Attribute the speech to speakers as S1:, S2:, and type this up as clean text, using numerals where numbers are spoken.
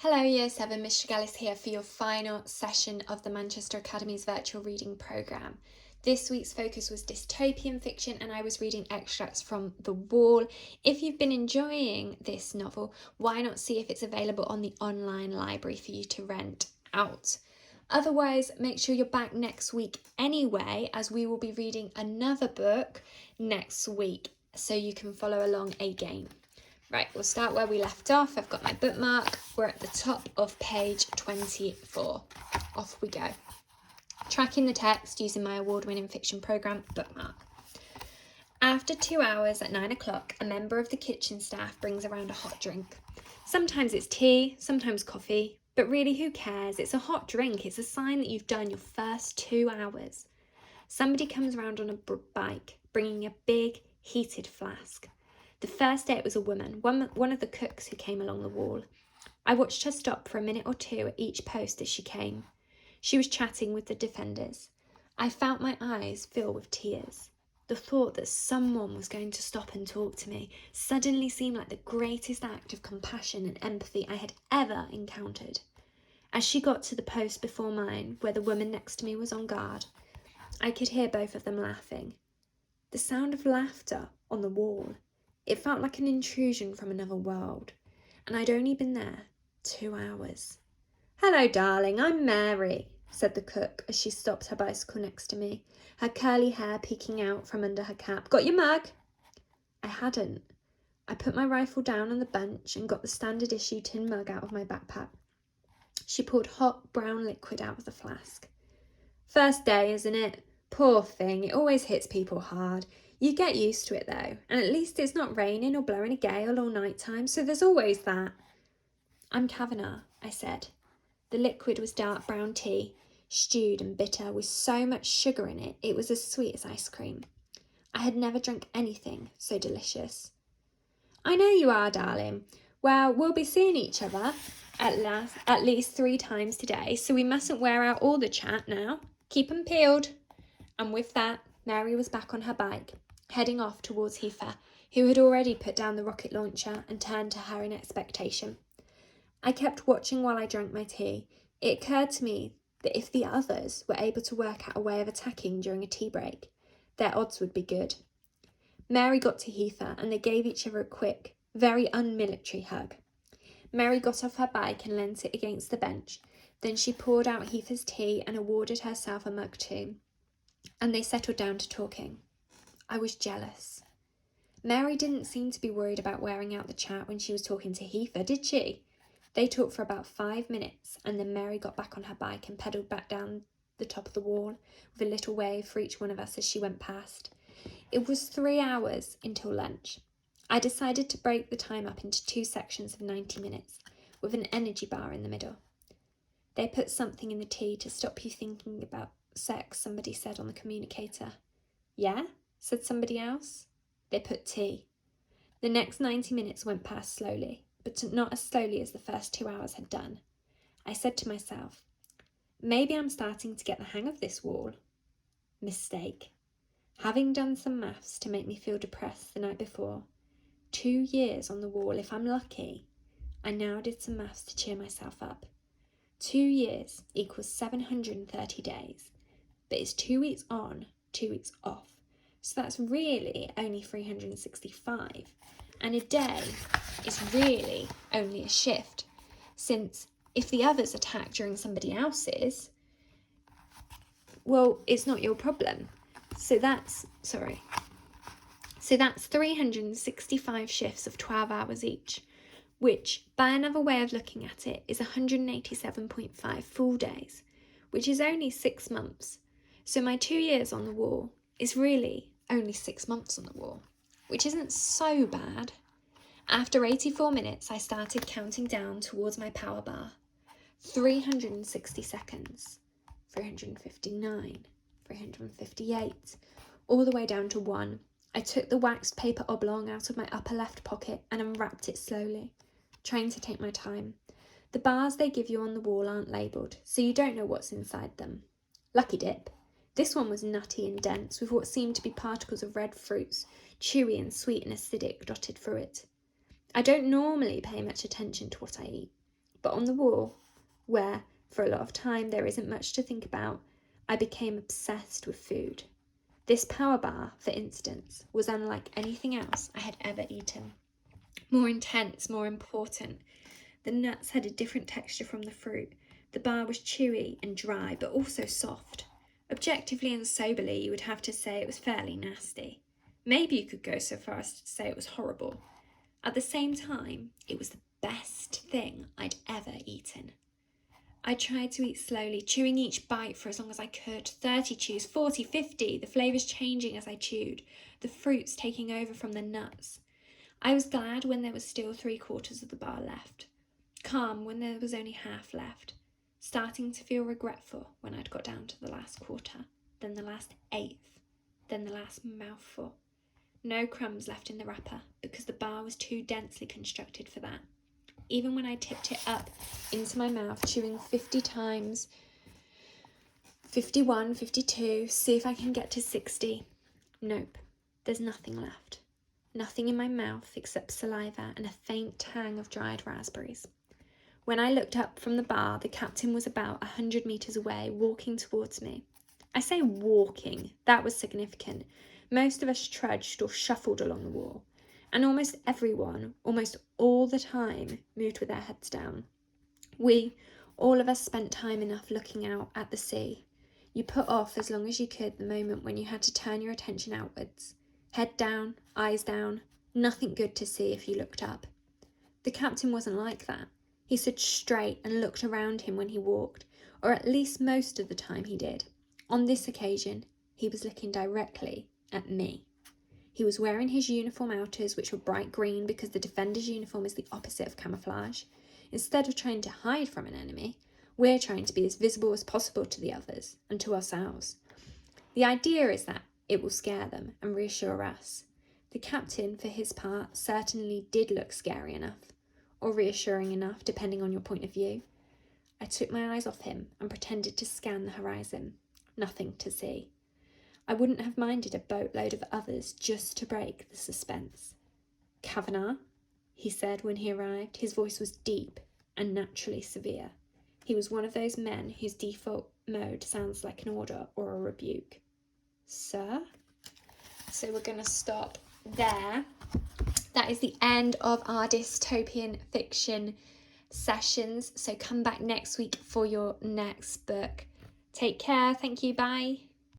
S1: Hello Year 7, Miss Tregelles here for your final session of the Manchester Academy's virtual reading programme. This week's focus was dystopian fiction and I was reading extracts from The Wall. If you've been enjoying this novel, why not see if it's available on the online library for you to rent out? Otherwise, make sure you're back next week anyway, as we will be reading another book next week so you can follow along again. Right, we'll start where we left off. I've got my bookmark. We're at the top of page 24. Off we go. Tracking the text using my award-winning fiction programme, Bookmark. After 2 hours at 9 o'clock, a member of the kitchen staff brings around a hot drink. Sometimes it's tea, sometimes coffee, but really who cares? It's a hot drink. It's a sign that you've done your first 2 hours. Somebody comes around on a bike, bringing a big, heated flask. The first day it was a woman, one of the cooks who came along the wall. I watched her stop for a minute or two at each post as she came. She was chatting with the defenders. I felt my eyes fill with tears. The thought that someone was going to stop and talk to me suddenly seemed like the greatest act of compassion and empathy I had ever encountered. As she got to the post before mine, where the woman next to me was on guard, I could hear both of them laughing. The sound of laughter on the wall. It felt like an intrusion from another world, and I'd only been there 2 hours. "Hello, darling, I'm Mary," said the cook as she stopped her bicycle next to me, her curly hair peeking out from under her cap. "Got your mug?" I hadn't. I put my rifle down on the bench and got the standard issue tin mug out of my backpack. She poured hot brown liquid out of the flask. "First day, isn't it? Poor thing, it always hits people hard. You get used to it though, and at least it's not raining or blowing a gale all night time, so there's always that." "I'm Kavanagh," I said. The liquid was dark brown tea, stewed and bitter, with so much sugar in it, it was as sweet as ice cream. I had never drunk anything so delicious. "I know you are, darling. Well, we'll be seeing each other at least 3 times today, so we mustn't wear out all the chat now. Keep 'em peeled." And with that, Mary was back on her bike, heading off towards Heifer, who had already put down the rocket launcher and turned to her in expectation. I kept watching while I drank my tea. It occurred to me that if the others were able to work out a way of attacking during a tea break, their odds would be good. Mary got to Heifer and they gave each other a quick, very unmilitary hug. Mary got off her bike and leant it against the bench. Then she poured out Heifer's tea and awarded herself a mug too. And they settled down to talking. I was jealous. Mary didn't seem to be worried about wearing out the chat when she was talking to Heifer, did she? They talked for about 5 minutes, and then Mary got back on her bike and pedalled back down the top of the wall, with a little wave for each one of us as she went past. It was 3 hours until lunch. I decided to break the time up into 2 sections of 90 minutes, with an energy bar in the middle. "They put something in the tea to stop you thinking about sex," somebody said on the communicator. "Yeah?" said somebody else. "They put tea." The next 90 minutes went past slowly, but not as slowly as the first 2 hours had done. I said to myself, maybe I'm starting to get the hang of this wall. Mistake. Having done some maths to make me feel depressed the night before, 2 years on the wall if I'm lucky, I now did some maths to cheer myself up. 2 years equals 730 days, but it's 2 weeks on, 2 weeks off. So that's really only 365. And a day is really only a shift, since if the others attack during somebody else's, well, it's not your problem. So that's 365 shifts of 12 hours each, which, by another way of looking at it, is 187.5 full days, which is only 6 months. So my 2 years on the wall is really only 6 months on the wall, which isn't so bad. After 84 minutes, I started counting down towards my power bar. 360 seconds, 359, 358, all the way down to 1. I took the waxed paper oblong out of my upper left pocket and unwrapped it slowly, trying to take my time. The bars they give you on the wall aren't labelled, so you don't know what's inside them. Lucky dip. This one was nutty and dense, with what seemed to be particles of red fruits, chewy and sweet and acidic, dotted through it. I don't normally pay much attention to what I eat, But on the wall, where for a lot of time there isn't much to think about, I became obsessed with food. This power bar, for instance, was unlike anything else I had ever eaten. More intense, more important. The nuts had a different texture from the fruit. The bar was chewy and dry, but also soft. Objectively and soberly, you would have to say it was fairly nasty. Maybe you could go so far as to say it was horrible. At the same time, it was the best thing I'd ever eaten. I tried to eat slowly, chewing each bite for as long as I could. 30 chews, 40, 50, the flavours changing as I chewed, the fruits taking over from the nuts. I was glad when there was still 3/4 of the bar left. Calm when there was only half left. Starting to feel regretful when I'd got down to the last quarter, then the last eighth, then the last mouthful. No crumbs left in the wrapper because the bar was too densely constructed for that. Even when I tipped it up into my mouth, chewing 50 times, 51, 52, see if I can get to 60. Nope, there's nothing left. Nothing in my mouth except saliva and a faint tang of dried raspberries. When I looked up from the bar, the captain was about 100 metres away, walking towards me. I say walking, that was significant. Most of us trudged or shuffled along the wall, and almost everyone, almost all the time, moved with their heads down. We, all of us, spent time enough looking out at the sea. You put off as long as you could the moment when you had to turn your attention outwards. Head down, eyes down, nothing good to see if you looked up. The captain wasn't like that. He stood straight and looked around him when he walked, or at least most of the time he did. On this occasion, he was looking directly at me. He was wearing his uniform outers, which were bright green because the defender's uniform is the opposite of camouflage. Instead of trying to hide from an enemy, we're trying to be as visible as possible to the others and to ourselves. The idea is that it will scare them and reassure us. The captain, for his part, certainly did look scary enough, or reassuring enough, depending on your point of view. I took my eyes off him and pretended to scan the horizon. Nothing to see. I wouldn't have minded a boatload of others just to break the suspense. "Kavanagh," he said when he arrived. His voice was deep and naturally severe. He was one of those men whose default mode sounds like an order or a rebuke. "Sir?" So we're going to stop there. That is the end of our dystopian fiction sessions. So come back next week for your next book. Take care. Thank you. Bye.